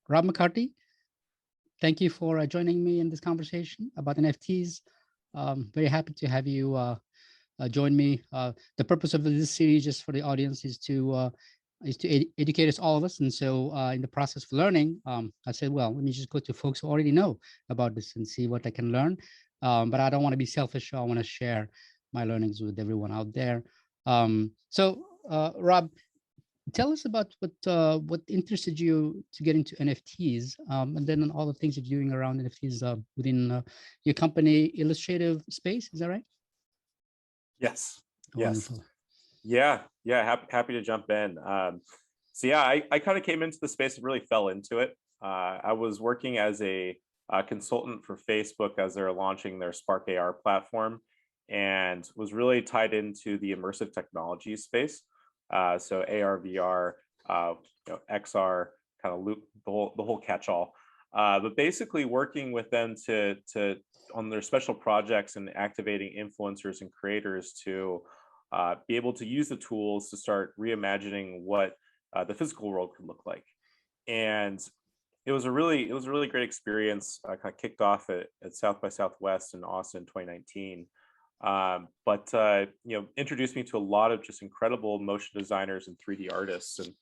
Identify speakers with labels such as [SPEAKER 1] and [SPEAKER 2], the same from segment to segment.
[SPEAKER 1] Rob McCarty, thank you for joining me in this conversation about NFTs. Very happy to have you join me. The purpose of this series, just for the audience, is to educate us, all of us. And so in the process of learning, I said, well, let me just go to folks who already know about this and see what I can learn. But I don't want to be selfish. So I want to share my learnings with everyone out there. Rob, tell us about what interested you to get into NFTs, and then on all the things that you're doing around NFTs within your company, Illustrative space. Is that right?
[SPEAKER 2] Yes.
[SPEAKER 1] Wonderful.
[SPEAKER 2] Yeah. Happy to jump in. So yeah, I kind of came into the space and really fell into it. I was working as a consultant for Facebook as they're launching their Spark AR platform, and was really tied into the immersive technology space. So AR, VR, XR, kind of loop the whole catch-all. But basically working with them to on their special projects and activating influencers and creators to be able to use the tools to start reimagining what the physical world could look like. And it was a really great experience. Kind of kicked off at South by Southwest in Austin in 2019. But introduced me to a lot of just incredible motion designers and 3D artists. And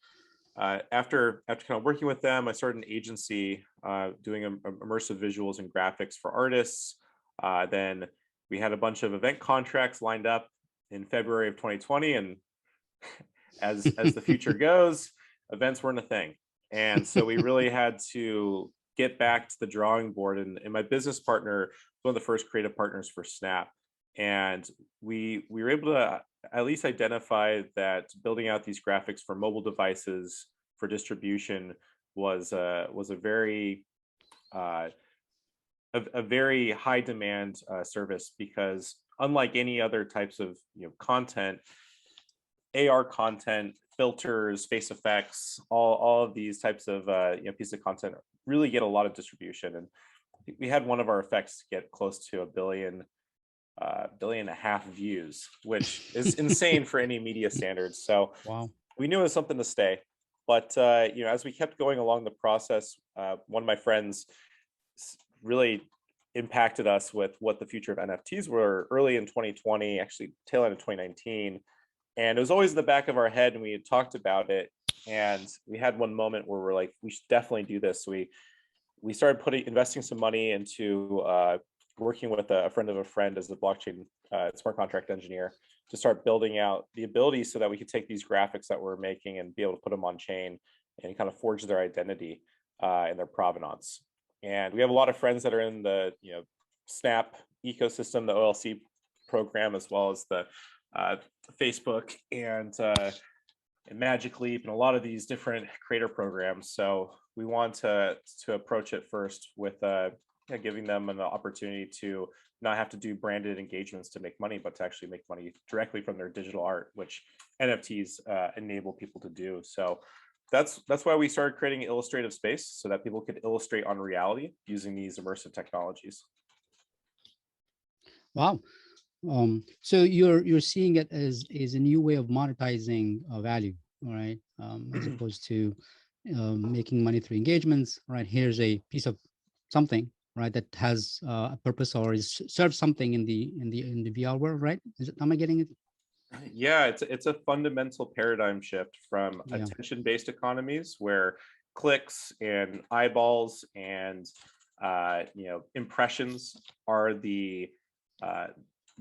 [SPEAKER 2] after kind of working with them, I started an agency doing immersive visuals and graphics for artists. Then we had a bunch of event contracts lined up in February of 2020, and as the future goes, events weren't a thing. And so we really had to get back to the drawing board. And my business partner was one of the first creative partners for Snap. And we were able to at least identify that building out these graphics for mobile devices for distribution was a very high demand service, because unlike any other types of content, AR content, filters, face effects, all of these types of pieces of content really get a lot of distribution. And we had one of our effects get close to 1.5 billion views, which is insane for any media standards. So
[SPEAKER 1] wow,
[SPEAKER 2] we knew it was something to stay. But as we kept going along the process, one of my friends really impacted us with what the future of NFTs were early in 2020, actually tail end of 2019. And it was always in the back of our head, and we had talked about it. And we had one moment where we're like, we should definitely do this. So we started investing some money into working with a friend of a friend as a blockchain smart contract engineer to start building out the ability so that we could take these graphics that we're making and be able to put them on chain and kind of forge their identity and their provenance. And we have a lot of friends that are in the Snap ecosystem, the OLC program, as well as the Facebook and Magic Leap and a lot of these different creator programs. So we want to approach it first with giving them an opportunity to not have to do branded engagements to make money, but to actually make money directly from their digital art, which NFTs enable people to do. So that's why we started creating an illustrative space, so that people could illustrate on reality using these immersive technologies.
[SPEAKER 1] Wow. So you're seeing it as a new way of monetizing value, right? As opposed to making money through engagements, right? Here's a piece of something, right, that has a purpose or serves something in the VR world, right? Am I getting it?
[SPEAKER 2] Yeah, it's a fundamental paradigm shift from attention-based economies where clicks and eyeballs and impressions are the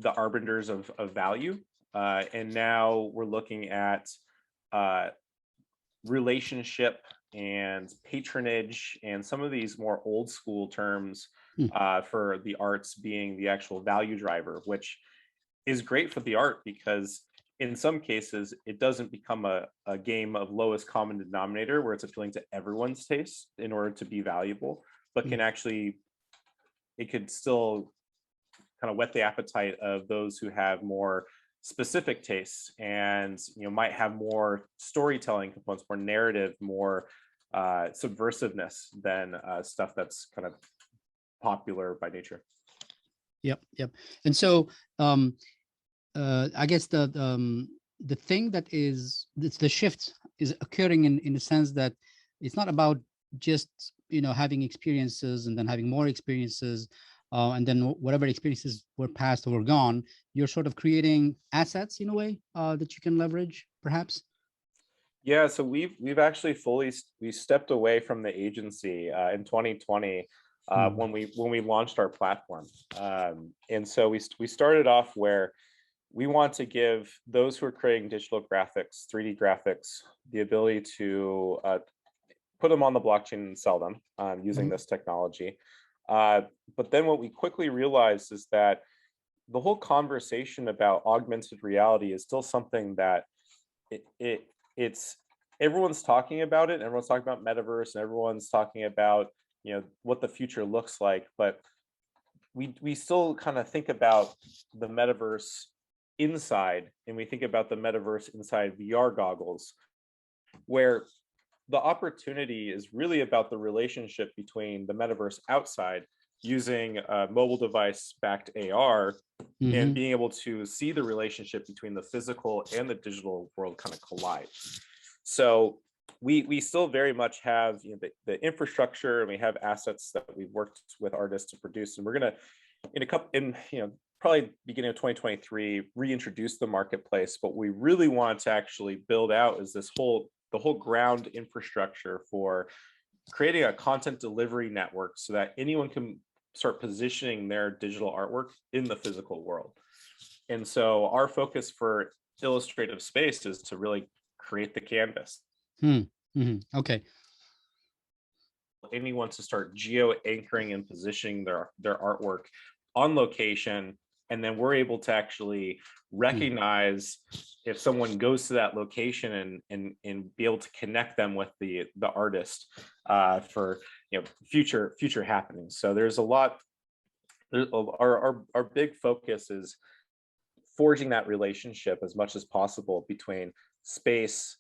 [SPEAKER 2] arbiters of value, and now we're looking at relationship and patronage and some of these more old school terms for the arts being the actual value driver, which is great for the art, because in some cases it doesn't become a game of lowest common denominator where it's appealing to everyone's taste in order to be valuable, but can actually, it could still kind of whet the appetite of those who have more specific tastes and might have more storytelling components, more narrative, more subversiveness than stuff that's kind of popular by nature.
[SPEAKER 1] Yep. And so I guess the thing that is the shift is occurring in the sense that it's not about just having experiences and then having more experiences, and then whatever experiences were passed or were gone, you're sort of creating assets in a way that you can leverage, perhaps.
[SPEAKER 2] Yeah, so we've actually we stepped away from the agency in 2020 when we launched our platform, and so we started off where we want to give those who are creating digital graphics, 3D graphics, the ability to put them on the blockchain and sell them using this technology. But then what we quickly realized is that the whole conversation about augmented reality is still something that it's everyone's talking about it. Everyone's talking about metaverse, and everyone's talking about what the future looks like. But we still kind of think about the metaverse inside, and we think about the metaverse inside VR goggles, where the opportunity is really about the relationship between the metaverse outside using a mobile device backed AR and being able to see the relationship between the physical and the digital world kind of collide. So we still very much have the infrastructure, and we have assets that we've worked with artists to produce, and we're going to probably beginning of 2023 reintroduce the marketplace. But we really want to actually build out is the whole ground infrastructure for creating a content delivery network so that anyone can start positioning their digital artwork in the physical world. And so our focus for Illustrative Space is to really create the canvas.
[SPEAKER 1] Okay.
[SPEAKER 2] Anyone to start geo anchoring and positioning their artwork on location, and then we're able to actually recognize if someone goes to that location and be able to connect them with the artist for future happenings. So there's a lot. Our big focus is forging that relationship as much as possible between space,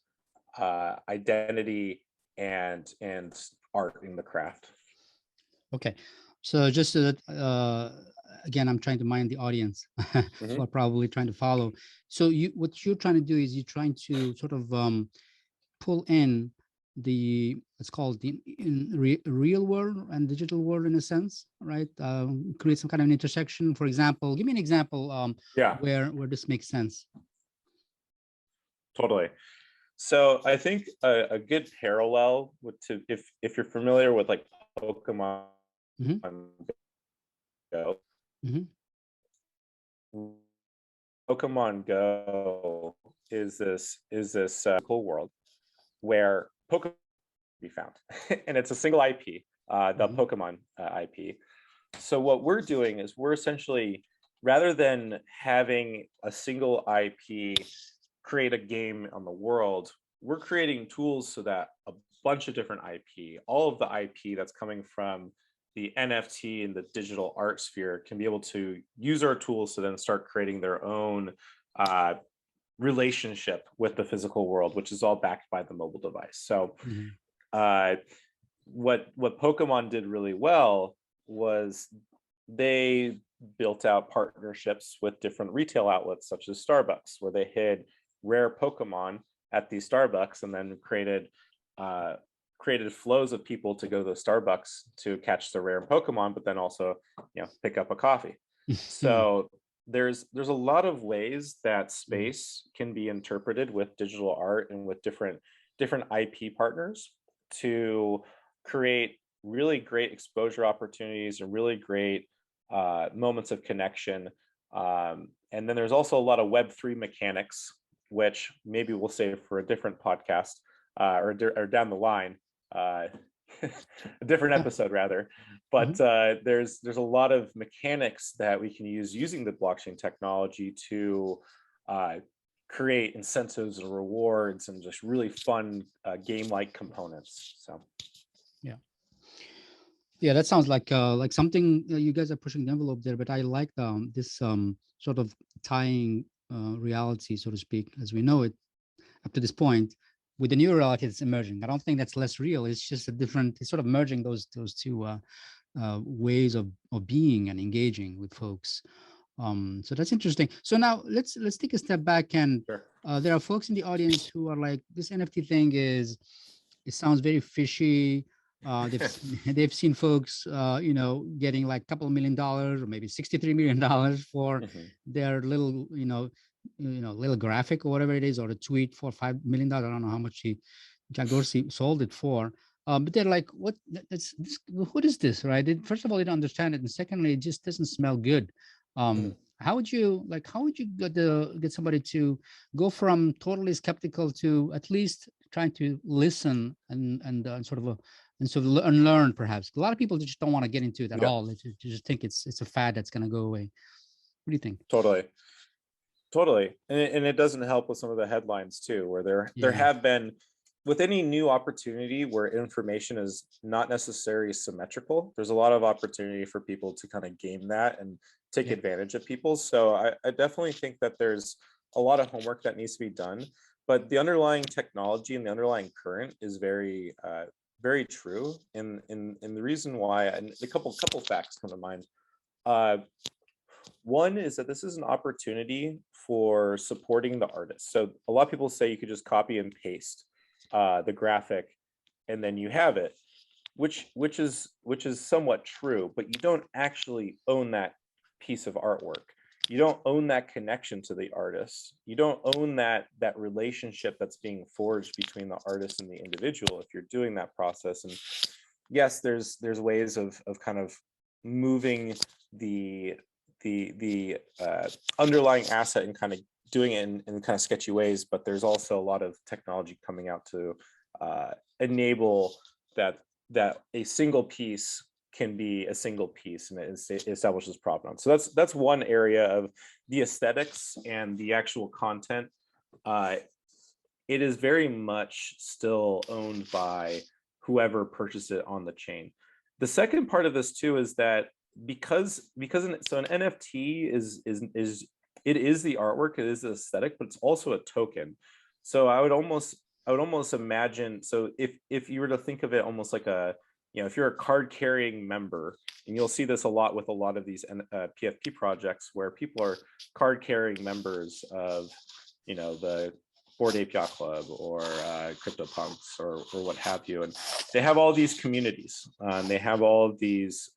[SPEAKER 2] identity, and art in the craft.
[SPEAKER 1] Okay, so just so that again, I'm trying to mind the audience who are probably trying to follow. So what you're trying to do is you're trying to sort of pull in let's call it the real world and digital world in a sense, right? Create some kind of an intersection. For example, give me an example where this makes sense.
[SPEAKER 2] Totally. So I think a good parallel if you're familiar with like Pokemon Go. Pokemon Go is this cool world where Pokemon can be found, and it's a single IP, the Pokemon IP. So what we're doing is we're essentially, rather than having a single IP create a game on the world, we're creating tools so that a bunch of different IP, all of the IP that's coming from the NFT and the digital art sphere, can be able to use our tools to then start creating their own relationship with the physical world, which is all backed by the mobile device. So what Pokemon did really well was they built out partnerships with different retail outlets such as Starbucks, where they hid rare Pokemon at these Starbucks and then created flows of people to go to the Starbucks to catch the rare Pokemon, but then also pick up a coffee. So there's a lot of ways that space can be interpreted with digital art and with different IP partners to create really great exposure opportunities and really great moments of connection. And then there's also a lot of Web3 mechanics, which maybe we'll save for a different podcast or down the line, a different episode rather. But there's a lot of mechanics that we can use using the blockchain technology to create incentives and rewards and just really fun game-like components. So
[SPEAKER 1] yeah, that sounds like something you guys are pushing the envelope there. But I like this sort of tying reality, so to speak, as we know it up to this point, with the new reality that's emerging. I don't think that's less real. It's just a different. It's sort of merging those two ways of being and engaging with folks. So that's interesting. So now let's take a step back, and
[SPEAKER 2] Sure.
[SPEAKER 1] there are folks in the audience who are like, this NFT thing it sounds very fishy. They've seen folks, getting like a couple of $1 million or maybe $63 million for
[SPEAKER 2] Mhm.
[SPEAKER 1] their little, little graphic or whatever it is, or a tweet for $5 million. I don't know how much Jack Dorsey sold it for. But they're like, what? What is this, right? First of all, they don't understand it, and secondly, it just doesn't smell good.
[SPEAKER 2] Mhm.
[SPEAKER 1] How would you get somebody to go from totally skeptical to at least trying to listen and learn, perhaps? A lot of people just don't want to get into it at
[SPEAKER 2] Yeah,
[SPEAKER 1] all. They just think it's a fad that's going to go away. What do you think?
[SPEAKER 2] totally. Totally. And it doesn't help with some of the headlines too, where there
[SPEAKER 1] Yeah.
[SPEAKER 2] have been, with any new opportunity where information is not necessarily symmetrical, there's a lot of opportunity for people to kind of game that and take
[SPEAKER 1] Yeah.
[SPEAKER 2] advantage of people. So I definitely think that there's a lot of homework that needs to be done, but the underlying technology and the underlying current is very, very true. And the reason why, and a couple facts come to mind. One is that this is an opportunity for supporting the artist. So a lot of people say you could just copy and paste the graphic and then you have it, which is somewhat true, but you don't actually own that piece of artwork. You don't own that connection to the artist. You don't own that relationship that's being forged between the artist and the individual if you're doing that process. And yes, there's ways of kind of moving the underlying asset and kind of doing it in kind of sketchy ways, but there's also a lot of technology coming out to enable that a single piece can be a single piece and it establishes provenance. So that's one area of the aesthetics and the actual content. It is very much still owned by whoever purchased it on the chain. The second part of this too is that because an NFT is it is the artwork, it is the aesthetic, but it's also a token. So I would almost imagine, so if you were to think of it almost like if you're a card carrying member, and you'll see this a lot with a lot of these PFP projects where people are card carrying members of the Bored Ape Yacht Club or CryptoPunks or what have you, and they have all these communities, they have all of these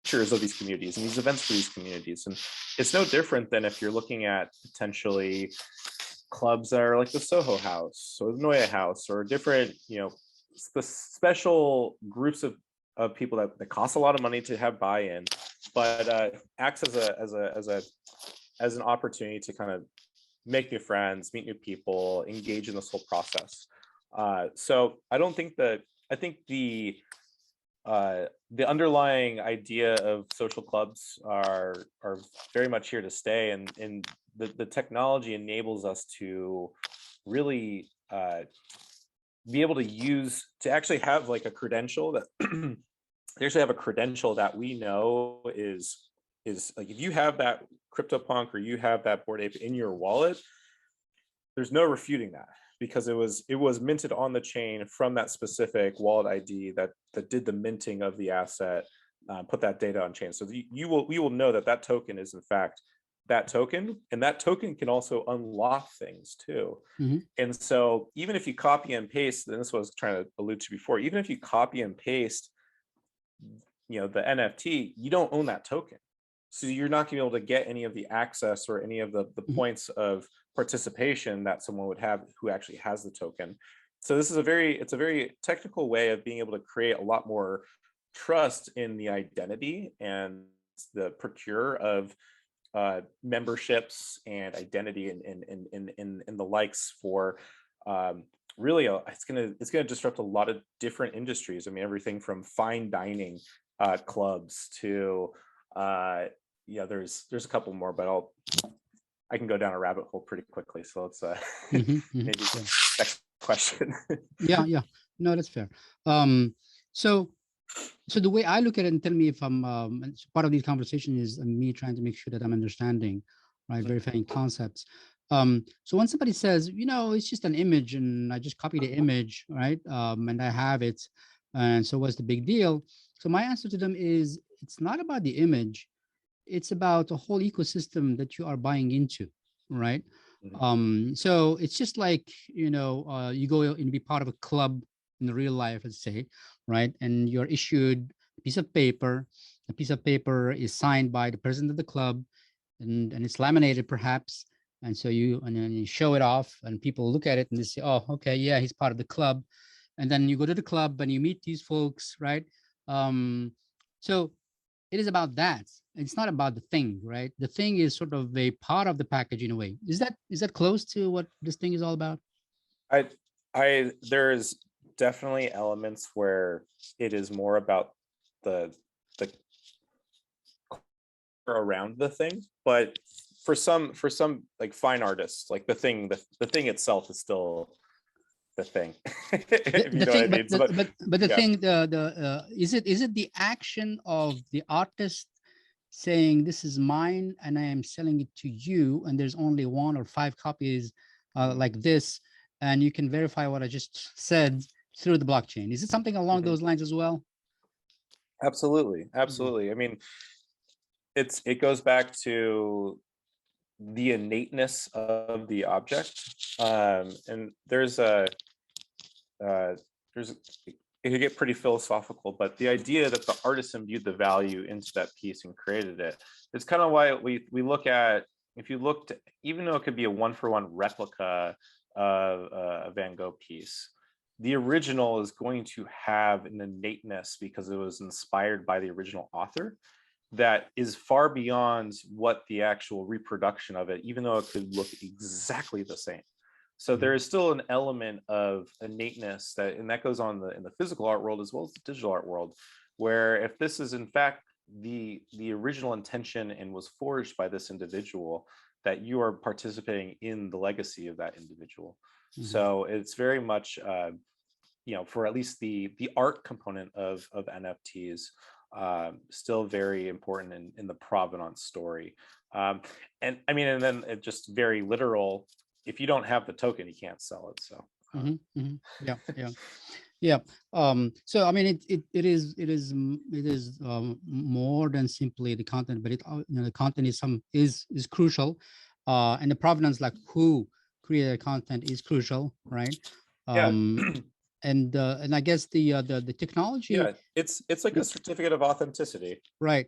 [SPEAKER 2] features of these communities and these events for these communities. And it's no different than if you're looking at potentially clubs that are like the Soho House or the Noya House or different, special groups of people that cost a lot of money to have buy-in, but acts as an opportunity to kind of make new friends, meet new people, engage in this whole process. So I think the underlying idea of social clubs are very much here to stay, and the technology enables us to really be able to actually have like a credential that they actually have a credential that we know is like, if you have that CryptoPunk or you have that Bored Ape in your wallet, there's no refuting that, because it was minted on the chain from that specific wallet ID that did the minting of the asset, put that data on chain. So we will know that token is in fact that token, and that token can also unlock things too.
[SPEAKER 1] Mm-hmm.
[SPEAKER 2] And so even if you copy and paste, and this is what I was trying to allude to before, even if you copy and paste the NFT, you don't own that token. So you're not going to be able to get any of the access or any of the points of participation that someone would have who actually has the token. So this is a very technical way of being able to create a lot more trust in the identity and the procure of memberships and identity and the likes for really it's gonna disrupt a lot of different industries. I mean, everything from fine dining clubs to there's a couple more, but I can go down a rabbit hole pretty quickly. So let's maybe next question.
[SPEAKER 1] Yeah. No, that's fair. So the way I look at it, and tell me if I'm part of this conversation is me trying to make sure that I'm understanding, right? Verifying concepts. So when somebody says, it's just an image and I just copy the image, right? And I have it. And so what's the big deal? So my answer to them is it's not about the image. It's about a whole ecosystem that you are buying into, right?
[SPEAKER 2] Mhm.
[SPEAKER 1] So it's just like, you go and be part of a club in real life, let's say, right? And you're issued a piece of paper. A piece of paper is signed by the president of the club, and it's laminated perhaps. And so and then you show it off and people look at it and they say, oh, okay, yeah, he's part of the club. And then you go to the club and you meet these folks, right? So it is about that. It's not about the thing, right? The thing is sort of a part of the package in a way. Is that close to what this thing is all about?
[SPEAKER 2] I there's definitely elements where it is more about the around the thing, but for some like fine artists, like the thing itself is still the thing.
[SPEAKER 1] The,
[SPEAKER 2] If you
[SPEAKER 1] the
[SPEAKER 2] know what I
[SPEAKER 1] thing, but
[SPEAKER 2] mean. So
[SPEAKER 1] the,
[SPEAKER 2] like,
[SPEAKER 1] but the
[SPEAKER 2] yeah.
[SPEAKER 1] thing, is it the action of the artist saying this is mine and I am selling it to you, and there's only one or five copies
[SPEAKER 2] Mhm.
[SPEAKER 1] like this, and you can verify what I just said through the blockchain? Is it something along
[SPEAKER 2] Mhm.
[SPEAKER 1] those lines as well?
[SPEAKER 2] Absolutely,
[SPEAKER 1] Mhm.
[SPEAKER 2] absolutely. I mean, it goes back to the innateness of the object, and uh, there's it could get pretty philosophical, but the idea that the artist imbued the value into that piece and created it, it's kind of why we look at, if you looked, even though it could be a one-for-one replica of a Van Gogh piece, the original is going to have an innateness because it was inspired by the original author that is far beyond what the actual reproduction of it, even though it could look exactly the same. So there
[SPEAKER 1] Mhm.
[SPEAKER 2] is still an element of innateness that, and that goes on in the physical art world as well as the digital art world, where if this is in fact the original intention and was forged by this individual, that you are participating in the legacy of that individual.
[SPEAKER 1] Mhm.
[SPEAKER 2] So it's very much for at least the art component of NFTs, still very important in the provenance story. Um, and I mean, and then it just very literal. If you don't have the token, you can't sell it. So
[SPEAKER 1] Yeah, yeah, yeah. So I mean, it is more than simply the content, but the content is crucial, and the provenance, like who created content, is crucial, right?
[SPEAKER 2] yeah,
[SPEAKER 1] Um, and I guess the technology,
[SPEAKER 2] yeah, it's like a certificate of authenticity.
[SPEAKER 1] right,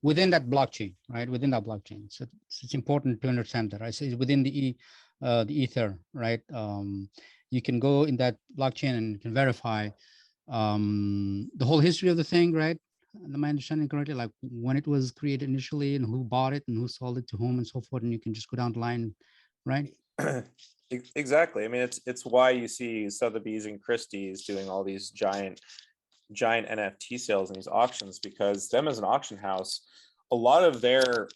[SPEAKER 1] within that blockchain, right, within that blockchain. So it's important to understand that, right? So it's within the ether, right? You can go in that blockchain and you can verify the whole history of the thing, right? Am I understanding correctly? Like when it was created initially and who bought it and who sold it to whom and so forth, and you can just go down the line, right?
[SPEAKER 2] Exactly. I mean, it's why you see Sotheby's and Christie's doing all these giant NFT sales and these auctions, because them as an auction house, a lot of their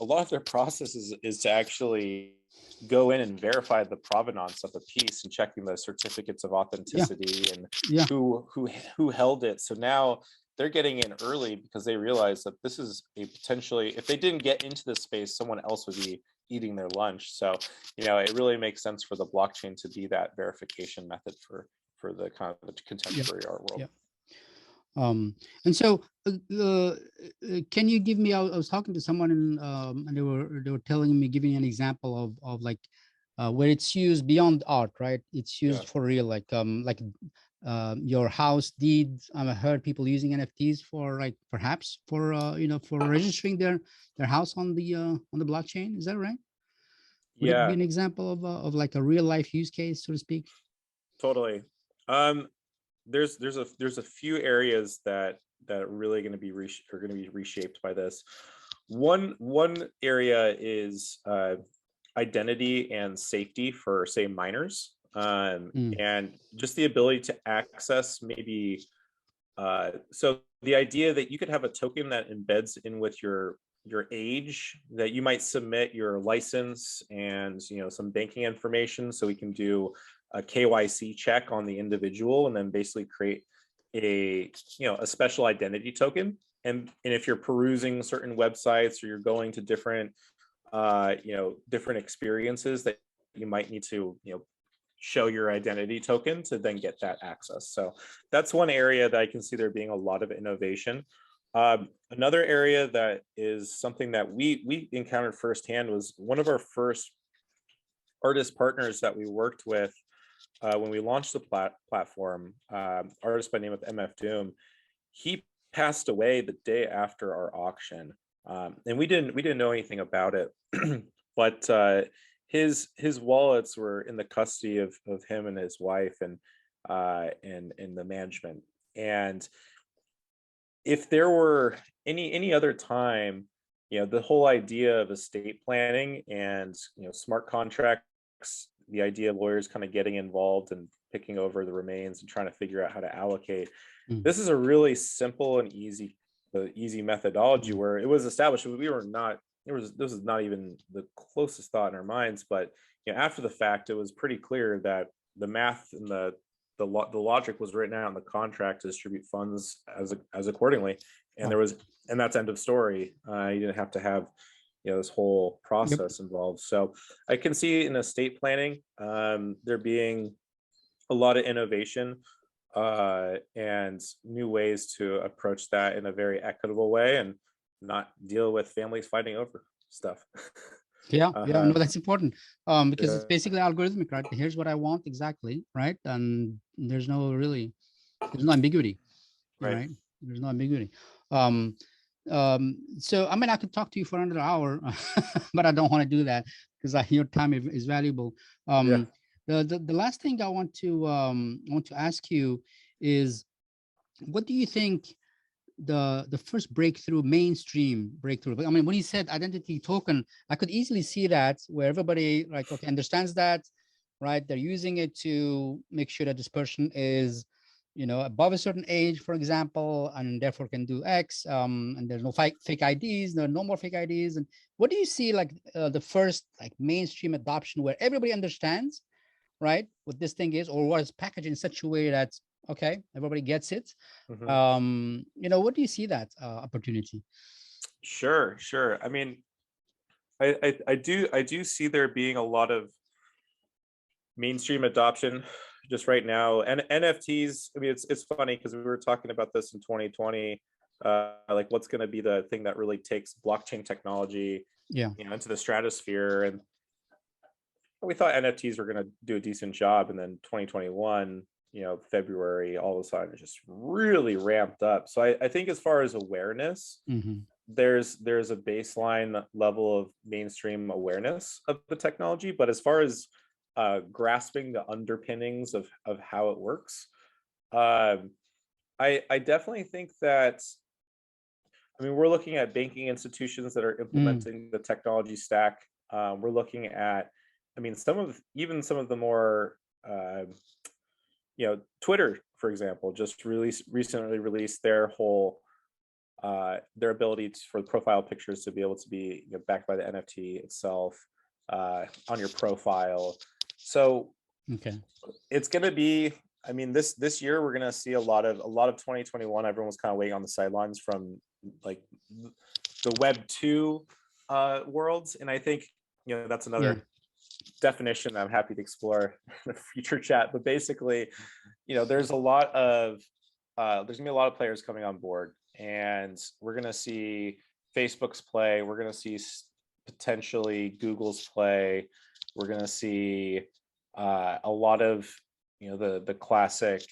[SPEAKER 2] process is to actually go in and verify the provenance of the piece and checking the certificates of
[SPEAKER 1] Yeah,
[SPEAKER 2] authenticity and
[SPEAKER 1] yeah,
[SPEAKER 2] who held it. So now they're getting in early because they realize that this is a potentially, if they didn't get into this space, someone else would be eating their lunch. So it really makes sense for the blockchain to be that verification method for the kind of the
[SPEAKER 1] yeah,
[SPEAKER 2] contemporary art world.
[SPEAKER 1] yeah. And so, can you give me? I was talking to someone, and they were telling me, giving an example of like where it's used beyond art, right? It's
[SPEAKER 2] Yeah.
[SPEAKER 1] used for real, like your house deeds. I heard people using NFTs for like perhaps for registering their house on the blockchain. Is that right? Would it be
[SPEAKER 2] Yeah,
[SPEAKER 1] an example of like a real life use case, so to speak?
[SPEAKER 2] totally. Um, there's a few areas that are really going to be are going to be reshaped by this. One area is identity and safety for, say, minors,
[SPEAKER 1] Mm,
[SPEAKER 2] and just the ability to access maybe. So the idea that you could have a token that embeds in with your age, that you might submit your license and some banking information, so we can do a KYC check on the individual and then basically create a special identity token. And if you're perusing certain websites or you're going to different different experiences, that you might need to, show your identity token to then get that access. So that's one area that I can see there being a lot of innovation. Another area that is something that we encountered firsthand was one of our first artist partners that we worked with when we launched the platform, artist by name of MF Doom. He passed away the day after our auction, and we didn't know anything about it, but his wallets were in the custody of him and his wife and the management. And if there were any other time, the whole idea of estate planning and smart contracts, the idea of lawyers kind of getting involved and picking over the remains and trying to figure out how to allocate. This is a really simple and easy methodology where it was established. We were not, this was not even the closest thought in our minds, but after the fact, it was pretty clear that the math and the logic was written out in the contract to distribute funds as accordingly, and that's end of story. You didn't have to have this whole process involved. So I can see in estate planning there being a lot of innovation and new ways to approach that in a very equitable way and not deal with families fighting over stuff.
[SPEAKER 1] No, that's important, because it's basically algorithmic, right? Here's what I want exactly, right? And there's no ambiguity, right? There's no ambiguity. So I mean, I could talk to you for another hour, but I don't want to do that because your time is valuable. The last thing I want to ask you is, what do you think the first mainstream breakthrough? I mean, when you said identity token, I could easily see that where everybody understands that, right? They're using it to make sure that this person is above a certain age, for example, and therefore can do X, and there's no fake IDs, no more fake IDs. And what do you see the first mainstream adoption where everybody understands, right, what this thing is, or was packaged in such a way that everybody gets it? What do you see that opportunity?
[SPEAKER 2] Sure. I mean, I do see there being a lot of mainstream adoption just right now. And NFTs, I mean, it's funny because we were talking about this in 2020, what's going to be the thing that really takes blockchain technology into the stratosphere. And we thought NFTs were going to do a decent job. And then 2021, February, all of a sudden it just really ramped up. So I think as far as awareness, there's a baseline level of mainstream awareness of the technology. But as far as grasping the underpinnings of how it works, I definitely think that, I mean, we're looking at banking institutions that are implementing the technology stack. We're looking at, I mean, some of the more Twitter, for example, just recently released their whole their ability for the profile pictures to be able to be backed by the NFT itself on your profile. So it's going to be, I mean, this year we're going to see a lot of 2021. Everyone was kind of waiting on the sidelines from the Web 2 worlds, and I think that's another definition that I'm happy to explore in a future chat. But basically, there's a lot of there's gonna be a lot of players coming on board, and we're gonna see Facebook's play. We're gonna see potentially Google's play. We're gonna see a lot of the classic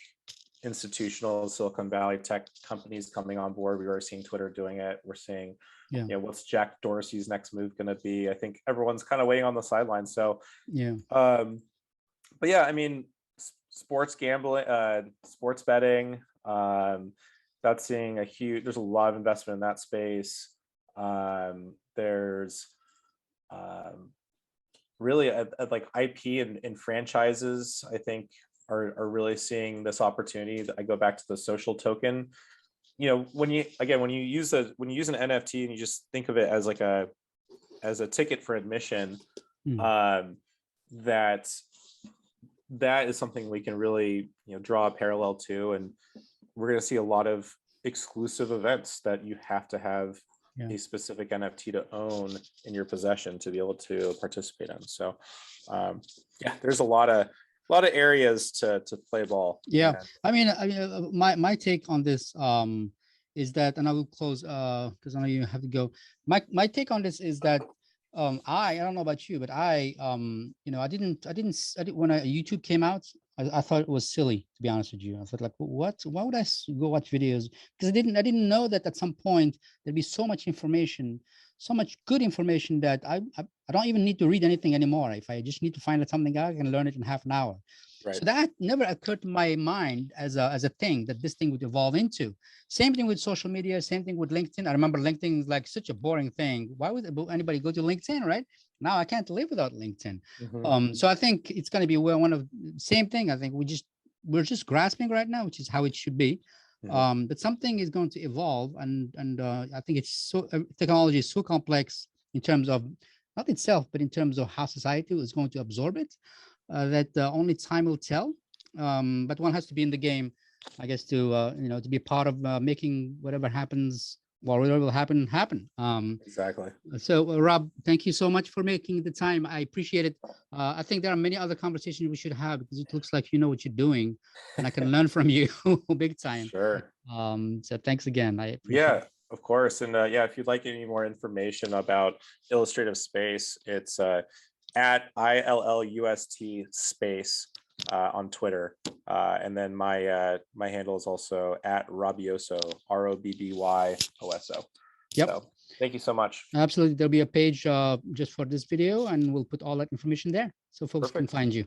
[SPEAKER 2] institutional Silicon Valley tech companies coming on board. We are seeing Twitter doing it. We're seeing what's Jack Dorsey's next move going to be. I think everyone's kind of waiting on the sidelines. So but yeah, I mean, sports gambling, sports betting, that's seeing there's a lot of investment in that space. There's really like IP and franchises, I think, are really seeing this opportunity. I go back to the social token. When you use an NFT and you just think of it as as a ticket for admission, that is something we can really draw a parallel to, and we're going to see a lot of exclusive events that you have to have a specific NFT to own in your possession to be able to participate in. So yeah, there's a lot of areas to play ball.
[SPEAKER 1] Yeah,
[SPEAKER 2] And
[SPEAKER 1] I mean, my take on this is that, and I will close because I know you have to go. My take on this is that I don't know about you, but I you know, I didn't when YouTube came out, I thought it was silly, to be honest with you. I thought like, what? Why would I go watch videos? Because I didn't know that at some point there'd be so much information, so much good information that I don't even need to read anything anymore. If I just need to find out something out, I can learn it in half an hour.
[SPEAKER 2] right.
[SPEAKER 1] So that never occurred to my mind as a thing that this thing would evolve into. Same thing with social media, same thing with LinkedIn. I remember LinkedIn is like such a boring thing. Why would anybody go to LinkedIn, right? Now I can't live without LinkedIn. So I think it's going to be one of same thing. I think we're just grasping right now, which is how it should be. But something is going to evolve, and I think it's so technology is so complex in terms of not itself, but in terms of how society is going to absorb it. That only time will tell. But one has to be in the game, I guess, to you know, to be part of making whatever happens, well, whatever will happen.
[SPEAKER 2] Exactly.
[SPEAKER 1] So Rob, thank you so much for making the time. I appreciate it. I think there are many other conversations we should have because it looks like you know what you're doing, and I can learn from you big time.
[SPEAKER 2] Sure.
[SPEAKER 1] So thanks again. I appreciate
[SPEAKER 2] Yeah,
[SPEAKER 1] it.
[SPEAKER 2] of course. And yeah, if you'd like any more information about Illustrative Space, it's at ILLUST space on Twitter. And then my my handle is also at Robyoso, ROBBYOSO.
[SPEAKER 1] Yep.
[SPEAKER 2] So thank you so much.
[SPEAKER 1] Absolutely. There'll be a page just for this video, and we'll put all that information there so folks can find you.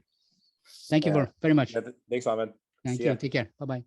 [SPEAKER 1] Thank you very much.
[SPEAKER 2] Thanks, Ahmed.
[SPEAKER 1] Thank
[SPEAKER 2] See
[SPEAKER 1] you.
[SPEAKER 2] ya.
[SPEAKER 1] Take care. Bye-bye.